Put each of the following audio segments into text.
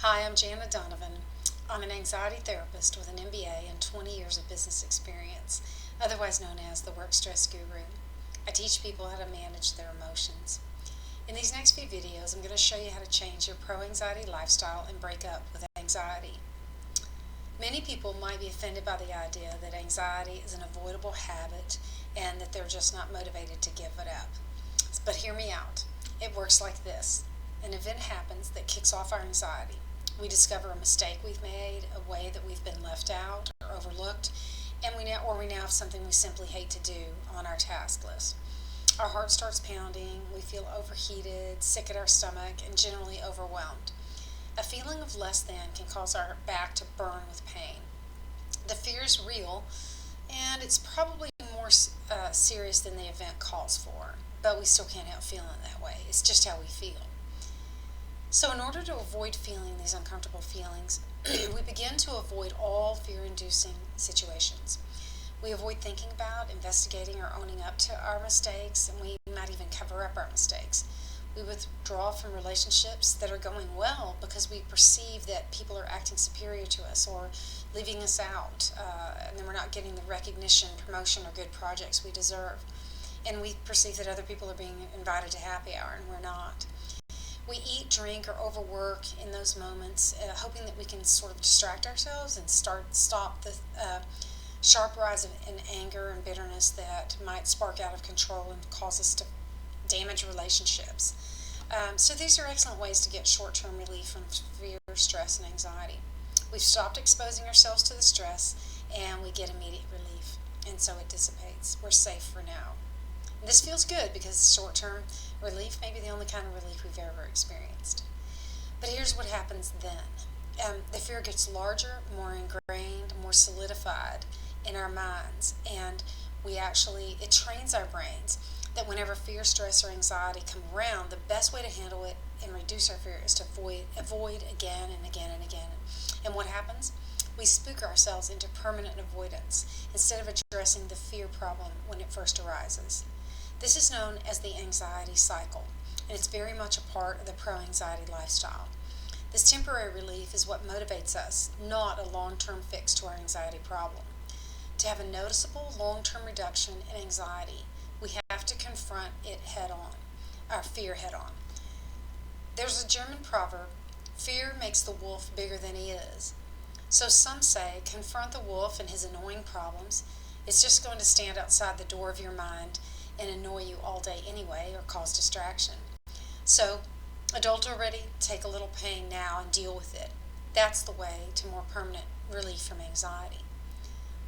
Hi, I'm Janna Donovan. I'm an anxiety therapist with an MBA and 20 years of business experience, otherwise known as the work stress guru. I teach people how to manage their emotions. In these next few videos, I'm going to show you how to change your pro-anxiety lifestyle and break up with anxiety. Many people might be offended by the idea that anxiety is an avoidable habit and that they're just not motivated to give it up. But hear me out. It works like this. An event happens that kicks off our anxiety. We discover a mistake we've made, a way that we've been left out or overlooked, and we now have something we simply hate to do on our task list. Our heart starts pounding, we feel overheated, sick at our stomach, and generally overwhelmed. A feeling of less than can cause our back to burn with pain. The fear is real, and it's probably more serious than the event calls for, but we still can't help feeling that way. It's just how we feel. So, in order to avoid feeling these uncomfortable feelings, we begin to avoid all fear inducing situations. We avoid thinking about, investigating, or owning up to our mistakes, and we might even cover up our mistakes. We withdraw from relationships that are going well because we perceive that people are acting superior to us or leaving us out, and then we're not getting the recognition, promotion, or good projects we deserve. And we perceive that other people are being invited to happy hour and we're not. We eat, drink, or overwork in those moments, hoping that we can sort of distract ourselves and stop the sharp rise in anger and bitterness that might spark out of control and cause us to damage relationships. So these are excellent ways to get short-term relief from fear, stress, and anxiety. We've stopped exposing ourselves to the stress, and we get immediate relief, and so it dissipates. We're safe for now. This feels good because short-term relief may be the only kind of relief we've ever experienced. But here's what happens then. The fear gets larger, more ingrained, more solidified in our minds, and it trains our brains that whenever fear, stress, or anxiety come around, the best way to handle it and reduce our fear is to avoid again and again and again. And what happens? We spook ourselves into permanent avoidance instead of addressing the fear problem when it first arises. This is known as the anxiety cycle, and it's very much a part of the pro-anxiety lifestyle. This temporary relief is what motivates us, not a long-term fix to our anxiety problem. To have a noticeable long-term reduction in anxiety, we have to confront it head-on, our fear head-on. There's a German proverb, fear makes the wolf bigger than he is. So some say, confront the wolf and his annoying problems. It's just going to stand outside the door of your mind and annoy you all day anyway or cause distraction. So, adult already, take a little pain now and deal with it. That's the way to more permanent relief from anxiety.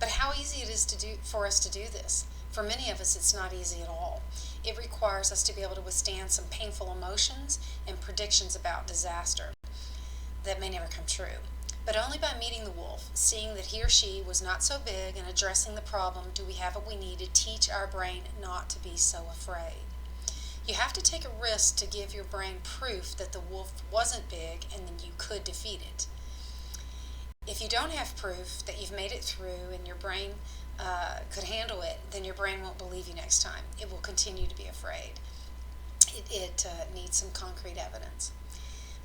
But how easy it is for us to do this. For many of us, it's not easy at all. It requires us to be able to withstand some painful emotions and predictions about disaster that may never come true. But only by meeting the wolf, seeing that he or she was not so big, and addressing the problem do we have what we need to teach our brain not to be so afraid. You have to take a risk to give your brain proof that the wolf wasn't big and then you could defeat it. If you don't have proof that you've made it through and your brain could handle it, then your brain won't believe you next time. It will continue to be afraid. It needs some concrete evidence.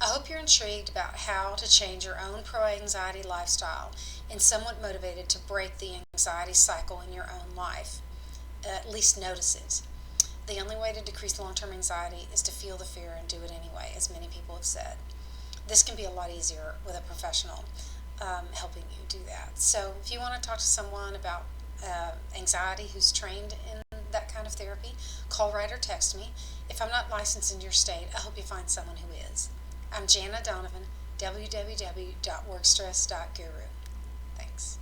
I hope you're intrigued about how to change your own pro-anxiety lifestyle and somewhat motivated to break the anxiety cycle in your own life. At least notice it. The only way to decrease long-term anxiety is to feel the fear and do it anyway, as many people have said. This can be a lot easier with a professional helping you do that. So if you want to talk to someone about anxiety who's trained in that kind of therapy, call, write, or text me. If I'm not licensed in your state, I hope you find someone who is. I'm Janna Donovan, www.workstress.guru. Thanks.